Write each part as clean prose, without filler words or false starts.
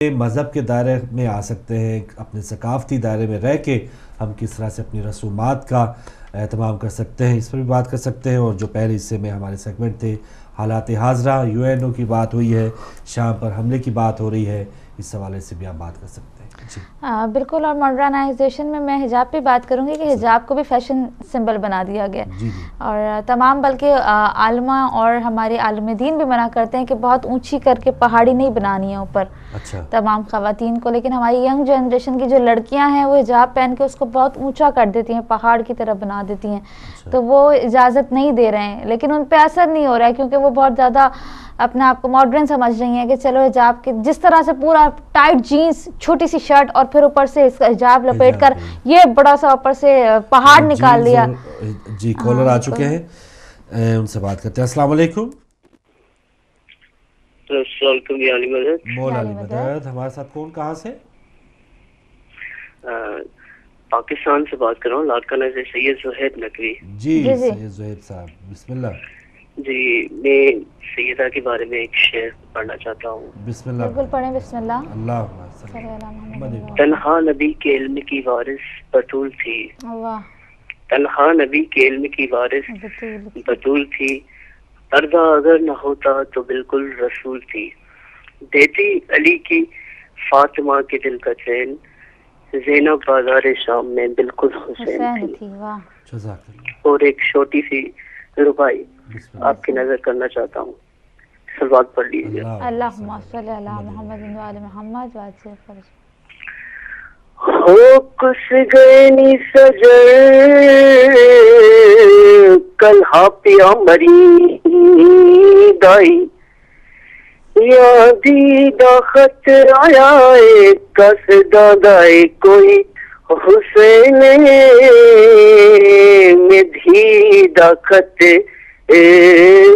مذہب کے دائرے میں آ سکتے ہیں، اپنے ثقافتی دائرے میں رہ کے ہم کس طرح سے اپنی رسومات کا اہتمام کر سکتے ہیں، اس پر بھی بات کر سکتے ہیں۔ اور جو پہلے حصے میں ہمارے سیگمنٹ تھے حالات حاضرہ، UN کی بات ہوئی ہے، شام پر حملے کی بات ہو رہی ہے، اس حوالے سے بھی آپ بات کر سکتے ہیں۔ جی بالکل، اور ماڈرنائزیشن میں حجاب پہ بات کروں گی کہ حجاب کو بھی فیشن سمبل بنا دیا گیا، اور تمام بلکہ عالمہ اور ہمارے عالم دین بھی منع کرتے ہیں کہ بہت اونچی کر کے پہاڑی نہیں بنانی ہے اوپر تمام خواتین کو، لیکن ہماری ینگ جنریشن کی جو لڑکیاں ہیں وہ حجاب پہن کے اس کو بہت اونچا کر دیتی ہیں، پہاڑ کی طرح بنا دیتی ہیں، تو وہ اجازت نہیں دے رہے ہیں، لیکن ان پہ اثر نہیں ہو رہا ہے کیونکہ وہ بہت زیادہ اپنے آپ کو ماڈرن سمجھ رہی ہیں کہ چلو حجاب کے جس طرح سے پورا ٹائٹ جینز، چھوٹی سی شرٹ اور پھر اوپر سے اس کا حجاب لپیٹ کر یہ بڑا سا اوپر سے پہاڑ نکال دیا۔ جی کالر آ چکے ہیں، ان سے بات کرتے ہیں۔ السلام علیکم۔ السلام علیکم جی، علی مدد۔ مولا علی مدد، ہمارے ساتھ کون، کہاں سے؟ پاکستان سے بات کر رہا ہوں، لاڑکانہ سے سید زہیب نقوی۔ جی سید زہیب صاحب، بسم اللہ۔ جی میں سیدہ کے بارے میں ایک شعر پڑھنا چاہتا ہوں۔ بسم اللہ، بالکل پڑھیں، بسم اللہ۔ اللہم صلی اللہ علیہ وسلم۔ تنہا نبی کے علم کی وارث بطول تھی، تنہا نبی کے علم کی وارث بطول تھی، پردہ اگر نہ ہوتا تو بالکل رسول تھی، دیتی علی کی فاطمہ کے دل کا چین، زینب بازار شام میں بالکل حسین تھی۔ اور ایک چھوٹی سی ربائی آپ کی نظر کرنا چاہتا ہوں، سلوات پڑھ لیجیے۔ اللہم صلی علی محمد و آل محمد ہو کس گئے نی سجر کل ہاپیا مری دائی، یا دیدہ خط آیا کس دادائے کوئی حسین میں دیدہ خط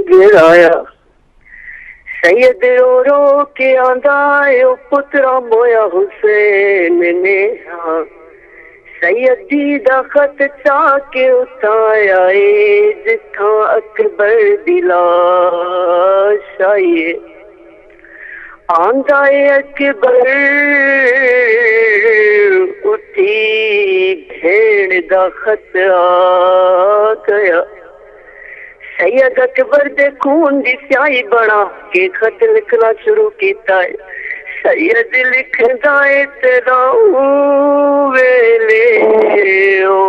گرایا، سید رو رو کے آندائے پترا مویا حسین نے، سید دیدہ خط چاہ کے اتایا جتھاں اکبر دی لاش آئیے، آندائے اکبر اٹھی بھیڑ دا خط آ گیا، سید اکبر دے خون دی سیاہی بنا کے خط لکھنا شروع کیتا ہے، سید لکھدا ہے تیرا ویلے او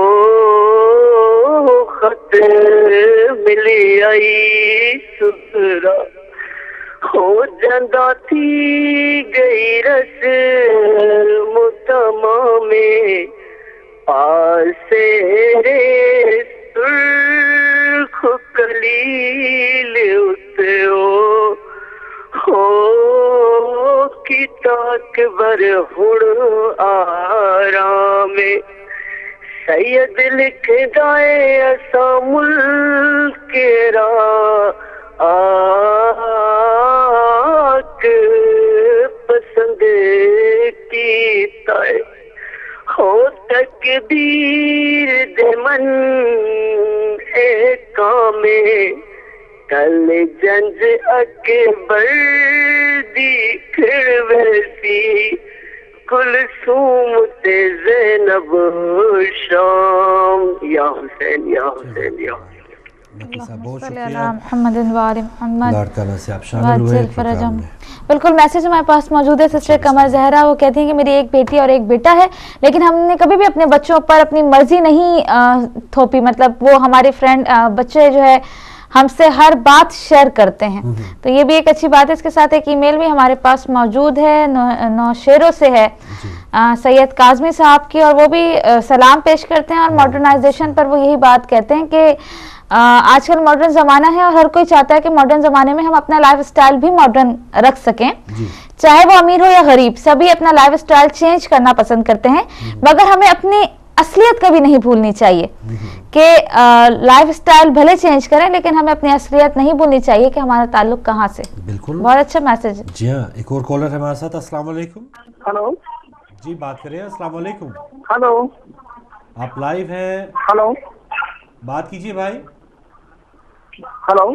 خط ملی آئی سسرا، ہو جاندہ تھی گئی رس متمام پاسے رے سرخ کلیل اتو ہو کی تاکبر ہڑ آرام، سید لکھ دائے ایسا ملک را آک پسند کیتا ہے، ہو تکبیر دے من اے کام کل جنج اکبر دی کھڑ ویسی، کلثوم تے زینب شام، یا حسین یا حسین یا حسین۔ بہت شکریہ محمد و آل محمد۔ لاڑکانہ سے آپ شامل ہوئے پروگرام میں۔ بالکل، میسج ہمارے پاس موجود ہے سسٹر قمر زہرا، وہ کہتی ہیں کہ میری ایک بیٹی اور ایک بیٹا ہے، لیکن ہم نے کبھی بھی اپنے بچوں پر اپنی مرضی نہیں تھوپی، مطلب وہ ہمارے فرینڈ بچے جو ہے ہم سے ہر بات شیئر کرتے ہیں، تو یہ بھی ایک اچھی بات ہے۔ اس کے ساتھ ایک ای میل بھی ہمارے پاس موجود ہے، نوشیرو سے ہے، سید کاظمی صاحب کی، اور وہ بھی سلام پیش کرتے ہیں، اور ماڈرنائزیشن پر وہ یہی بات کہتے ہیں کہ آج کل ماڈرن زمانہ ہے اور ہر کوئی چاہتا ہے کہ ماڈرن زمانے میں ہم اپنا لائف سٹائل بھی ماڈرن رکھ سکیں، چاہے وہ امیر ہو یا غریب، سبھی اپنا لائف سٹائل چینج کرنا پسند کرتے ہیں، مگر ہمیں اپنی اصلیت کبھی نہیں بھولنی چاہیے کہ لائف سٹائل بھلے چینج کریں لیکن ہمیں اپنی اصلیت نہیں بھولنی چاہیے کہ ہمارا تعلق کہاں سے۔ بالکل، بہت اچھا میسج ہے۔ جی ہاں، ایک اور کالر ہے ہمارے ساتھ۔ السلام علیکم۔ ہلو جی بات کریں۔ السلام علیکم۔ ہلو، آپ لائیو ہیں، ہلو، بات کیجیے بھائی۔ ہلو،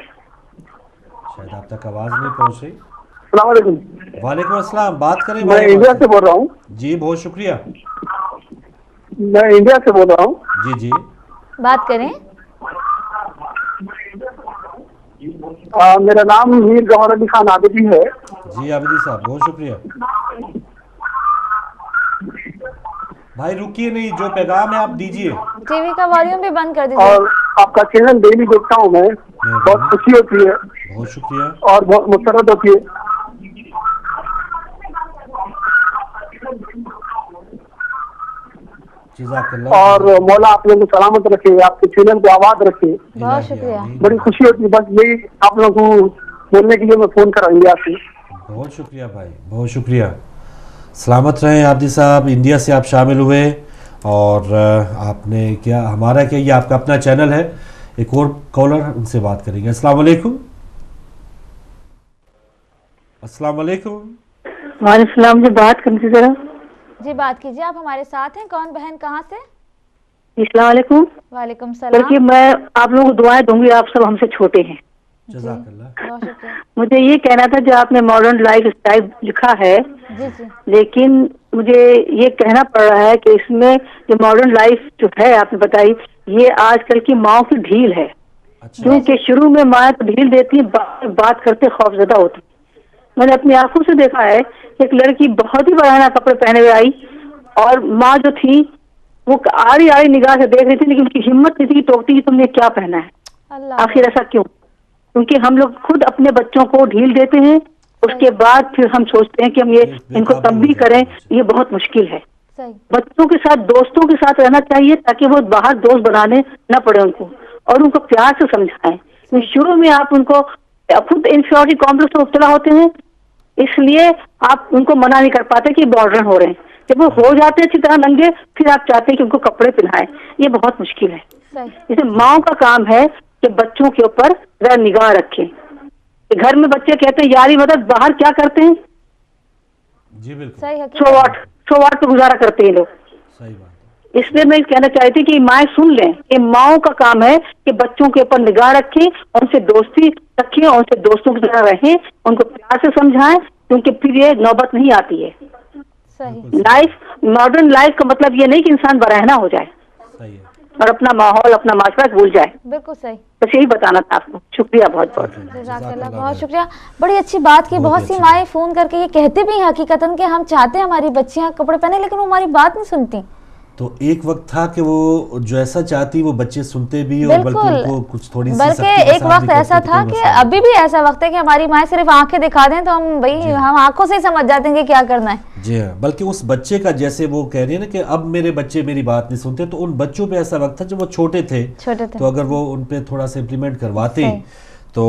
شاید آپ تک آواز نہیں پہنچ رہی۔ السلام علیکم. وعلیکم السلام. بات کریں. میں انڈیا سے بول رہا ہوں. جی بہت شکریہ. میں انڈیا سے بول رہا ہوں. جی جی بات کریں. میرا نام میر گوہر علی خان عابدی ہے. جی عابدی صاحب بہت شکریہ. بھائی رکیے نہیں, جو پیغام ہے آپ دیجئے. ٹی وی کا والیوم بھی بند کر دیجیے. اور آپ کا چینل ڈیلی دیکھتا ہوں میں, بہت خوشی ہوتی ہے. بہت شکریہ. اور بہت مسرت ہوتی ہے. جزاک اللہ. اور مولا آپ لوگوں کو سلامت رکھے, آپ کے چینل کو آباد رکھے. بہت شکریہ. بڑی خوشی ہوتی ہے. بس یہی آپ لوگوں کو بولنے کے لیے میں فون کر انڈیا سے. بہت شکریہ بھائی, بہت شکریہ. سلامت رہیں عابدی صاحب. انڈیا سے آپ شامل ہوئے اور آپ نے کیا, ہمارا کیا, یہ آپ کا اپنا چینل ہے. ایک اور کالر, ان سے بات کریں گے. السلام علیکم. السلام علیکم. وعلیکم السلام. سے بات کرنی تھی ذرا. جی بات کیجیے, آپ ہمارے ساتھ ہیں. کون بہن, کہاں سے؟ السلام علیکم. وعلیکم السلام. بلکہ میں آپ لوگوں کو دعائیں دوں گی, آپ سب ہم سے چھوٹے ہیں. جزاک اللہ. بہت شکریہ. مجھے یہ کہنا تھا, جو آپ نے ماڈرن لائف اسٹائل لکھا ہے, جی جی لیکن مجھے یہ کہنا پڑ رہا ہے کہ اس میں جو ماڈرن لائف جو ہے آپ نے بتائی, یہ آج کل کی ماؤں کی ڈھیل ہے. کیونکہ شروع میں ماں ڈھیل دیتی, بات کرتے خوف زدہ ہوتی. میں نے اپنی آنکھوں سے دیکھا ہے کہ ایک لڑکی بہت ہی بڑھانا کپڑے پہنے ہوئے آئی, اور ماں جو تھی وہ آڑی آڑی نگاہ سے دیکھ رہی تھی, لیکن ان کی ہمت نہیں تھی کہ ٹوکتی کہ تم نے کیا پہنا ہے. اللہ. آخر ایسا کیوں؟ کیونکہ ہم لوگ خود اپنے بچوں کو ڈھیل دیتے ہیں, اس کے بعد پھر ہم سوچتے ہیں کہ ہم یہ ان کو تنبیہ کریں. یہ بہت مشکل ہے. صحیح. بچوں کے ساتھ, دوستوں کے ساتھ رہنا چاہیے تاکہ وہ باہر دوست بنانے نہ پڑے ان کو, اور ان کو پیار سے سمجھائیں. شروع میں آپ ان کو خود انفیریٹی کمپلیکس میں مبتلا ہوتے ہیں, اس لیے آپ ان کو منع نہیں کر پاتے کہ ماڈرن ہو رہے ہیں. جب وہ ہو جاتے ہیں اچھی طرح ننگے, پھر آپ چاہتے ہیں کہ ان کو کپڑے پہنائیں. یہ بہت مشکل ہے. جیسے ماؤں کا کام ہے کہ بچوں کے اوپر ذرا نگاہ رکھیں. گھر میں بچے کہتے ہیں یاری مدد, باہر کیا کرتے ہیں؟ جی بالکل. سو واٹ پہ گزارا کرتے ہیں لوگ. صحیح بات. اس لیے میں کہنا چاہتی تھی کہ مائیں سن لیں, کہ ماؤں کا کام ہے کہ بچوں کے اوپر نگاہ رکھیں, ان سے دوستی رکھیں, ان سے دوستوں کی طرح رہیں, ان کو پیار سے سمجھائیں, کیونکہ پھر یہ نوبت نہیں آتی ہے. لائف, ماڈرن لائف کا مطلب یہ نہیں کہ انسان برہنہ ہو جائے اور اپنا ماحول, اپنا معاشرہ بھول جائے. بالکل صحیح. بس یہی بتانا تھا آپ کو. شکریہ بہت بہت. جزاک اللہ, بہت شکریہ. بڑی اچھی بات کی. بہت سی مائیں فون کر کے یہ کہتے بھی ہیں حقیقتاً کہ ہم چاہتے ہیں ہماری بچیاں کپڑے پہنے, لیکن وہ ہماری بات نہیں سنتی. تو ایک وقت تھا کہ وہ جو ایسا چاہتی وہ بچے سنتے بھی, اور بلکہ ان کو کچھ تھوڑی سی سختی بلکہ ایک وقت ایسا تھا کہ ابھی بھی ایسا وقت ہے کہ ہماری مائیں صرف آنکھیں دکھا دیں تو ہم بھائی ہم آنکھوں سے ہی سمجھ جاتے ہیں کہ کیا کرنا ہے. جی ہاں, بلکہ اس بچے کا, جیسے وہ کہہ رہی ہے نا کہ اب میرے بچے میری بات نہیں سنتے, تو ان بچوں پہ ایسا وقت تھا جب وہ چھوٹے تھے, تو اگر وہ ان پہ تھوڑا سا امپلیمنٹ کرواتے تو.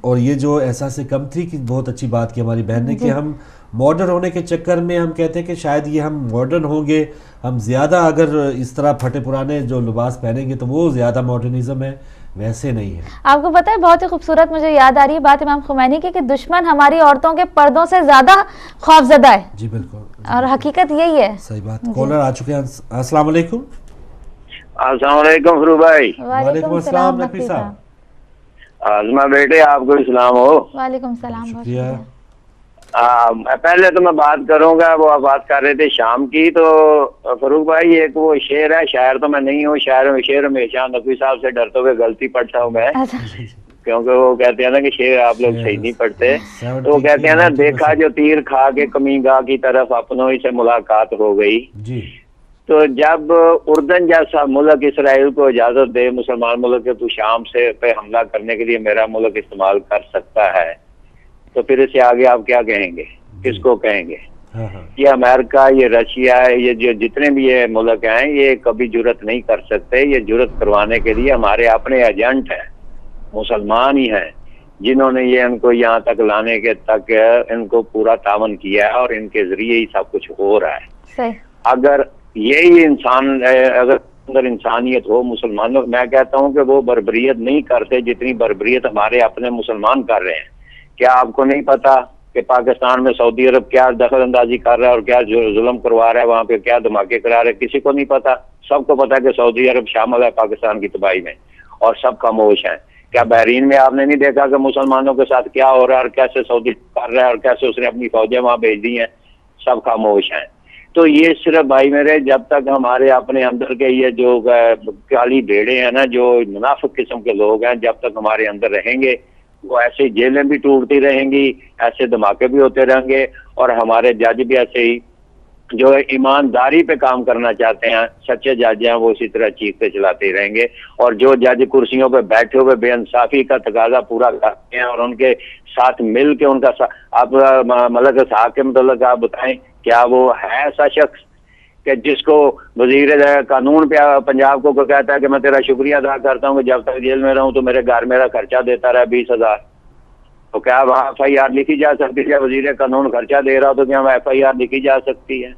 اور یہ جو احساس کم تھی, کہ بہت اچھی بات کی ہماری بہن نے, کہ ہم ماڈرن ہونے کے چکر میں ہم کہتے ہیں کہ شاید یہ ہم ماڈرن ہوں گے, ہم زیادہ اگر اس طرح پھٹے پرانے جو لباس پہنیں گے تو وہ زیادہ ماڈرنزم ہے, ویسے نہیں ہے. آپ کو پتہ ہے بہت ہی خوبصورت مجھے یاد آ رہی ہے بات امام خمینی کی, کہ دشمن ہماری عورتوں کے پردوں سے زیادہ خوفزدہ ہے. جی بالکل, اور حقیقت یہی ہے. صحیح بات. کالر آ چکے ہیں. السلام علیکم. السلام علیکم فرو بھائی. وعلیکم السلام نقوی صاحب. آزما بیٹے آپ کو اسلام ہو. وعلیکم السلام. شکریہ. پہلے تو میں بات کروں گا, وہ آپ بات کر رہے تھے شام کی, تو فروخ بھائی ایک وہ شعر ہے, شاعر تو میں نہیں ہوں, شعر ہمیشہ نقوی صاحب سے ڈرتے ہوئے غلطی پڑھتا ہوں میں, کیونکہ وہ کہتے ہیں نا کہ شعر آپ لوگ صحیح نہیں پڑھتے. تو وہ کہتے ہیں نا, دیکھا جو تیر کھا کے کمی گاہ کی طرف اپنوں ہی سے ملاقات ہو گئی. تو جب اردن جیسا ملک اسرائیل کو اجازت دے مسلمان ملک کے تو شام سے پہ حملہ کرنے کے لیے میرا ملک استعمال کر سکتا ہے, تو پھر اس سے آگے آپ کیا کہیں گے, کس کو کہیں گے؟ یہ امریکہ, یہ رشیا, یہ جو جتنے بھی یہ ملک ہیں, یہ کبھی جرت نہیں کر سکتے. یہ جرت کروانے کے لیے ہمارے اپنے ایجنٹ ہیں, مسلمان ہی ہیں, جنہوں نے یہ ان کو یہاں تک لانے کے تک ان کو پورا تعاون کیا ہے, اور ان کے ذریعے ہی سب کچھ ہو رہا ہے. اگر یہی انسان, اگر اندر انسانیت ہو مسلمانوں, میں کہتا ہوں کہ وہ بربریت نہیں کرتے جتنی بربریت ہمارے اپنے مسلمان کر رہے ہیں. کیا آپ کو نہیں پتا کہ پاکستان میں سعودی عرب کیا دخل اندازی کر رہا ہے اور کیا ظلم کروا رہا ہے, وہاں پہ کیا دھماکے کرا رہے ہیں؟ کسی کو نہیں پتا. سب کو پتا کہ سعودی عرب شامل ہے پاکستان کی تباہی میں, اور سب خاموش ہیں. کیا بحرین میں آپ نے نہیں دیکھا کہ مسلمانوں کے ساتھ کیا ہو رہا ہے اور کیسے سعودی کر رہا ہے اور کیسے اس نے اپنی فوجیں وہاں بھیج دی ہیں؟ سب خاموش ہیں. تو یہ صرف بھائی میرے جب تک ہمارے اپنے اندر کے یہ جو کالی بھیڑے ہیں نا، جو منافق قسم کے لوگ ہیں، جب تک ہمارے اندر رہیں گے وہ ایسے جیلیں بھی ٹوٹتی رہیں گی، ایسے دھماکے بھی ہوتے رہیں گے، اور ہمارے جج بھی ایسے ہی جو ایمانداری پہ کام کرنا چاہتے ہیں، سچے جج ہیں، وہ اسی طرح چیختے چلاتے ہی رہیں گے. اور جو جج کرسیوں پہ بیٹھے ہوئے بے انصافی کا تقاضا پورا کرتے ہیں اور ان کے ساتھ مل کے ان کا آپ ملک صاحب کے متعلق آپ بتائیں کیا وہ ہے ایسا شخص کہ جس کو وزیر قانون پہ پنجاب کو کہتا ہے کہ میں تیرا شکریہ ادا کرتا ہوں کہ جب تک جیل میں رہوں تو میرے گھر میرا خرچہ دیتا رہا 20,000. تو کیا وہاں FIR لکھی جا سکتی ہے؟ وزیر قانون خرچہ دے رہا ہو تو کیا وہاں FIR لکھی جا سکتی ہے؟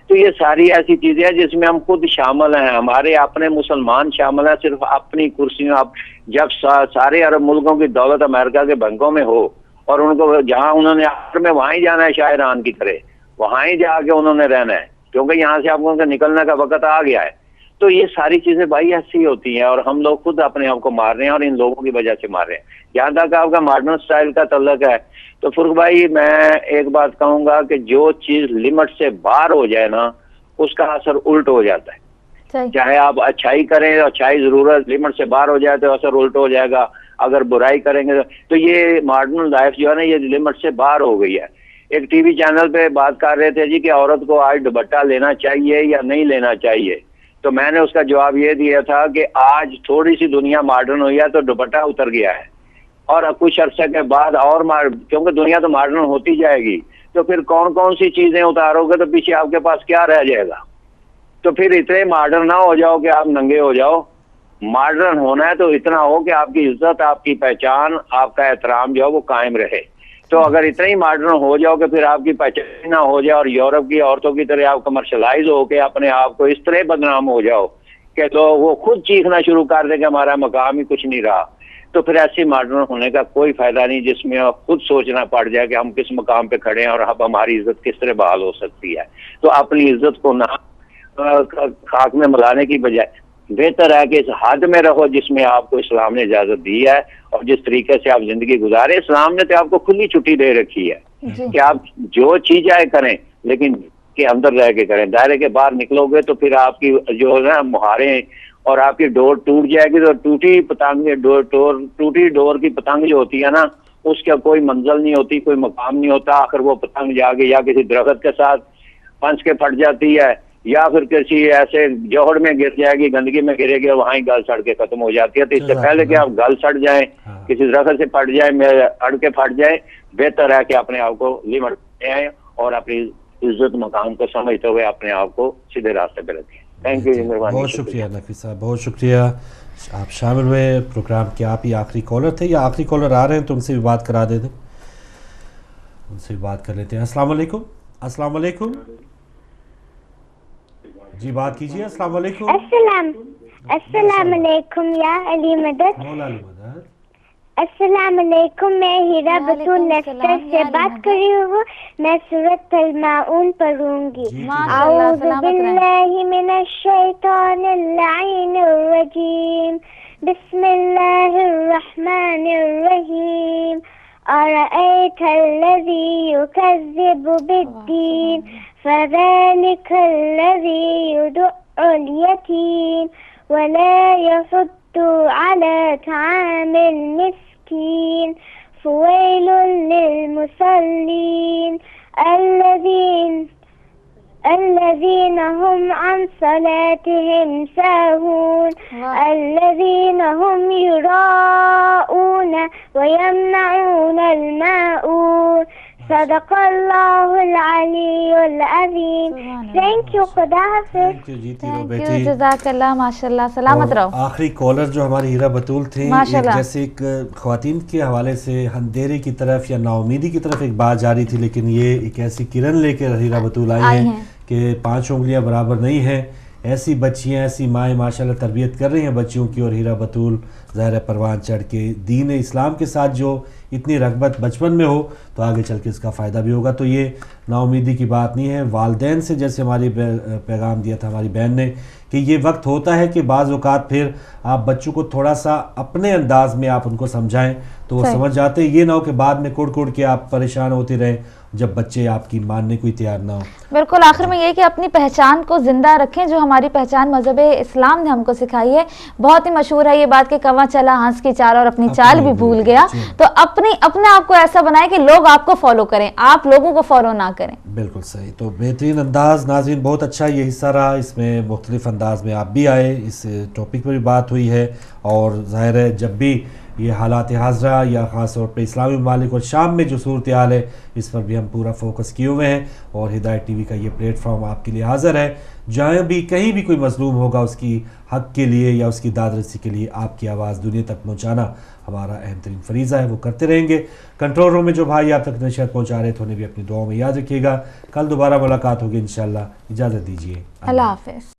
تو یہ ساری ایسی چیزیں ہیں جس میں ہم خود شامل ہیں، ہمارے اپنے مسلمان شامل ہیں، صرف اپنی کرسیوں. اب جب سارے عرب ملکوں کی دولت امریکہ کے بینکوں میں ہو اور ان کو جہاں انہوں نے آخر میں وہاں ہی جانا ہے شاہران کی طرح، وہاں ہی جا کے انہوں نے رہنا ہے کیونکہ یہاں سے آپ کو ان کا نکلنے کا وقت آ گیا ہے. تو یہ ساری چیزیں بھائی ایسی ہوتی ہیں اور ہم لوگ خود اپنے آپ کو مار رہے ہیں اور ان لوگوں کی وجہ سے مار رہے ہیں. جہاں تک آپ کا ماڈرن سٹائل کا تعلق ہے تو فرق بھائی میں ایک بات کہوں گا کہ جو چیز لمٹ سے باہر ہو جائے نا اس کا اثر الٹ ہو جاتا ہے. چاہے آپ اچھائی کریں، اچھائی ضرورت لمٹ سے باہر ہو جائے تو اثر الٹ ہو جائے گا. اگر برائی کریں گے تو یہ ماڈرن لائف جو ہے نا یہ لمٹ سے باہر ہو گئی ہے. ایک ٹی وی چینل پہ بات کر رہے تھے جی کہ عورت کو آج دوپٹہ لینا چاہیے یا نہیں لینا چاہیے، تو میں نے اس کا جواب یہ دیا تھا کہ آج تھوڑی سی دنیا ماڈرن ہوئی ہے تو دوپٹہ اتر گیا ہے، اور کچھ عرصے کے بعد اور کیونکہ دنیا تو ماڈرن ہوتی جائے گی تو پھر کون کون سی چیزیں اتارو گے تو پیچھے آپ کے پاس کیا رہ جائے گا. تو پھر اتنے ماڈرن نہ ہو جاؤ کہ آپ ننگے ہو جاؤ. ماڈرن ہونا ہے تو اتنا ہو کہ آپ کی عزت، آپ کی پہچان، آپ کا احترام جو ہے وہ قائم رہے. تو اگر اتنا ہی ماڈرن ہو جاؤ کہ پھر آپ کی پہچان نہ ہو جائے اور یورپ کی عورتوں کی طرح آپ کمرشلائز ہو کے اپنے آپ کو اس طرح بدنام ہو جاؤ کہ تو وہ خود چیخنا شروع کر دے کہ ہمارا مقام ہی کچھ نہیں رہا، تو پھر ایسی ماڈرن ہونے کا کوئی فائدہ نہیں جس میں خود سوچنا پڑ جائے کہ ہم کس مقام پہ کھڑے ہیں اور اب ہماری عزت کس طرح بحال ہو سکتی ہے. تو اپنی عزت کو نہ خاک میں ملانے کی بجائے بہتر ہے کہ اس حد میں رہو جس میں آپ کو اسلام نے اجازت دی ہے اور جس طریقے سے آپ زندگی گزارے. اسلام نے تو آپ کو کھلی چھٹی دے رکھی ہے کہ آپ جو چیز چاہے کریں لیکن کے اندر رہ کے کریں. دائرے کے باہر نکلو گے تو پھر آپ کی جو ہے نا مہاریں اور آپ کی ڈور ٹوٹ جائے گی. تو ٹوٹی ڈور کی پتنگ جو ہوتی ہے نا اس کا کوئی منزل نہیں ہوتی، کوئی مقام نہیں ہوتا. آخر وہ پتنگ جا کے یا کسی درخت کے ساتھ پنس کے پھٹ جاتی ہے یا پھر کسی ایسے جوہر میں گر جائے گی، گندگی میں گرے گی اور وہاں ہی گل سڑ کے ختم ہو جاتی ہے. تو اس سے پہلے کہ آپ گل سڑ جائیں، کسی درخت سے پھٹ جائیں، اڑ کے پھٹ جائیں، بہتر ہے کہ اپنے آپ کو لمٹ دیں اور اپنی عزت مقام کو سمجھتے ہوئے اپنے آپ کو سیدھے راستے پہ رکھیں. Thank you. بہت شکریہ نفیس صاحب، بہت شکریہ. آپ شامل ہوئے پروگرام کے. آپ ہی آخری کالر تھے یا آخری کالر آ رہے ہیں تو ان سے بھی بات کرا دے دیں، ان سے بھی بات کر لیتے ہیں. السلام علیکم. السلام علیکم جی، بات کیجیے. السلام علیکم. السلام علیکم یا علی مدد. مولا علی مدد. السلام علیکم، میں ہیرا بطول لیسٹر سے بات کر رہی ہوں. میں سورۃ الماعون پڑھوں گی. اعوذ باللہ من الشیطان اللعین الرجیم، بسم اللہ الرحمن الرحیم. أرأيت الذي يكذب بالدين فذلك الذي يدع اليتيم ولا يحض على طعام المسكين فويل للمصلين الذين هم عن صلاتهم ساهون الذين هم يراءون ويمنعون الماعون. صدق اللہ العلی العظیم. Thank you. خدا حافظ. جزاک اللہ. ماشاء اللہ. سلامت رہو. آخری کالر جو ہماری ہیرا بطول تھیں، جیسے ایک خواتین کے حوالے سے اندھیرے کی طرف یا نا امیدی کی طرف ایک بات جاری تھی، لیکن یہ ایک ایسی کرن لے کے ہیرا بطول آئی ہیں کہ 5 انگلیاں برابر نہیں ہیں. ایسی بچیاں، ایسی مائیں ماشاءاللہ تربیت کر رہی ہیں بچیوں کی، اور ہیرا بطول ظاہر پروان چڑھ کے دین اسلام کے ساتھ جو اتنی رغبت بچپن میں ہو تو آگے چل کے اس کا فائدہ بھی ہوگا. تو یہ نا امیدی کی بات نہیں ہے. والدین سے جیسے ہماری پیغام دیا تھا ہماری بہن نے کہ یہ وقت ہوتا ہے کہ بعض اوقات پھر آپ بچوں کو تھوڑا سا اپنے انداز میں آپ ان کو سمجھائیں تو وہ سمجھ جاتے ہیں. یہ نہ ہو کہ بعد میں کڑ کے آپ پریشان ہوتے رہیں جب بچے آپ کی ماننے کو تیار نہ ہو. بالکل. آخر میں یہ کہ اپنی پہچان کو زندہ رکھیں جو ہماری پہچان مذہب اسلام نے ہم کو سکھائی ہے. بہت ہی مشہور ہے یہ بات کہ کواں چلا ہنس کی چال اور اپنی چال بھی بھول گیا. تو اپنے آپ کو ایسا بنائیں کہ لوگ آپ کو فالو کریں, آپ لوگوں کو فالو نہ کریں. بالکل صحیح. تو بہترین انداز ناظرین, بہت اچھا یہ حصہ رہا. اس میں مختلف انداز میں آپ بھی آئے, اس ٹاپک پر بھی بات ہوئی ہے. اور ظاہر ہے جب بھی یہ حالات حاضرہ یا خاص طور پہ اسلامی ممالک اور شام میں جو صورتحال ہے اس پر بھی ہم پورا فوکس کیے ہوئے ہیں. اور ہدایت ٹی وی کا یہ پلیٹ فارم آپ کے لیے حاضر ہے. جہاں بھی کہیں بھی کوئی مظلوم ہوگا اس کی حق کے لیے یا اس کی داد رسی کے لیے آپ کی آواز دنیا تک پہنچانا ہمارا اہم ترین فریضہ ہے, وہ کرتے رہیں گے. کنٹرول روم میں جو بھائی آپ تک نشریات پہنچا رہے تھے انہیں بھی اپنی دعاؤں میں یاد رکھیے گا. کل دوبارہ ملاقات ہوگی انشاءاللہ. اجازت دیجیے, اللہ حافظ.